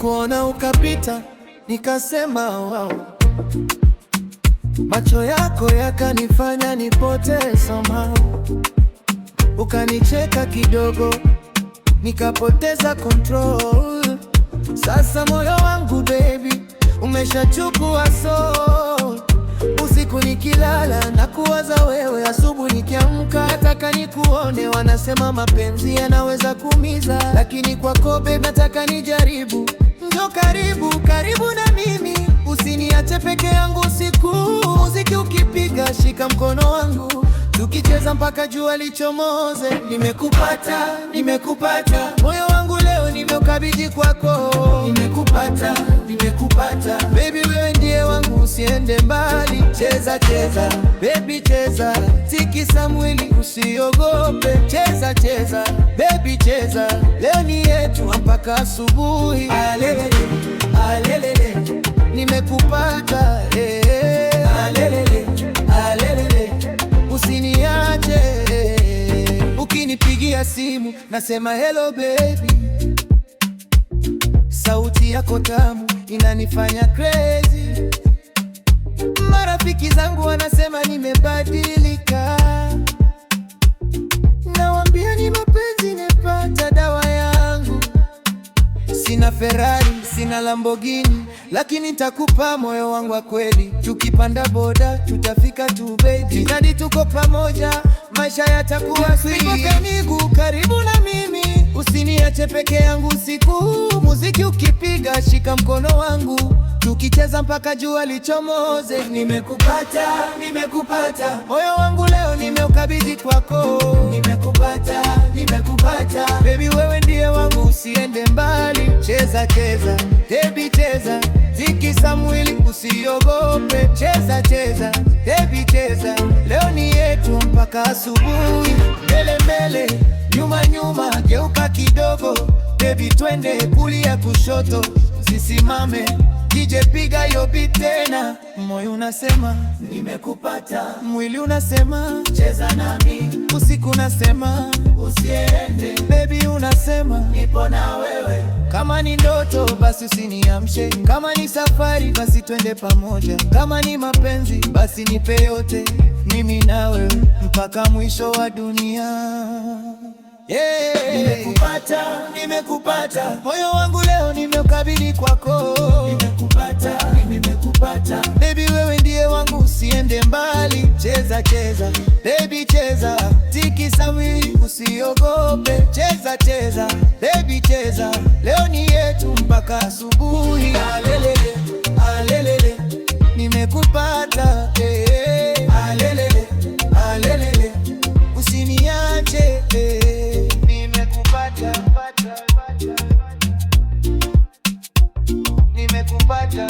nilikuona ukapita, nikasema wow. Macho yako yakanifanya nipotee somehow. Ukanicheka kidogo, nikapoteza control. Sasa moyo wangu baby umeshachukua soul. Usiku nikilala na kuwaza wewe, asubuhi nikiamka nataka nikuone. Wanasema mapenzi yanaweza kuumiza, lakini kwako babe nataka nijaribu. Njoo karibu, karibu na mimi, usiniache peke yangu usiku. Muziki ukipiga shika mkono wangu, tukicheza mpaka jua lichomoze. Nimekupata, nimekupata, moyo wangu leo nimeukabidhi kwako. Nimekupata, nimekupata, baby wewe ndiye wangu, usiende mbali. Cheza cheza, baby cheza, tikisa mwili usiogope. Cheza cheza, baby cheza, leo ni yetu mpaka asubuhi. Alelele, alelele, nimekupata, alelele, alelele, usiniache. Ukinipigia simu nasema hello baby, sauti yako tamu inanifanya crazy. Marafiki zangu wanasema nimebadilika, nawaambia ni mapenzi, nimepata dawa yangu. Sina Ferrari, sina Lamborghini, lakini nitakupa moyo wangu wa kweli. Tukipanda boda tutafika tu baby, hadi tuko pamoja maisha yatakuwa sweet. Miguu karibu na mimi, usiniache peke yangu usiku. Muziki ukipiga shika mkono wangu, tukicheza mpaka jua lichomoze. Nimekupata, nimekupata, moyo wangu leo nimeukabidhi kwako. Nimekupata, nimekupata, baby wewe ndiye wangu, usiende mbali. Cheza cheza, baby cheza, tikisa mwili usiogope. Cheza cheza, baby cheza, leo ni yetu mpaka asubuhi. Mbele mbele, nyuma nyuma, geuka kidogo, baby twende kulia kushoto. Sisimame, DJ piga yo beat tena. Moyo unasema nimekupata, mwili unasema cheza nami. Usiku unasema usiende, baby unasema nipo na wewe. Kama ni ndoto basi usiniamshe, kama ni safari basi twende pamoja. Kama ni mapenzi basi nipe yote, mimi na wewe mpaka mwisho wa dunia. Yeah. Nimekupata, nimekupata, moyo wangu leo nimeukabidhi kwako. Nimekupata, nimekupata, baby wewe ndiye wangu, usiende mbali. Cheza cheza, baby cheza, tikisa mwili usiogope. Cheza cheza, baby cheza, leo ni yetu mpaka asubuhi. Alelele, alelele, nimekupata, alelele, alelele, usiniache, nimekupata, nimekupata.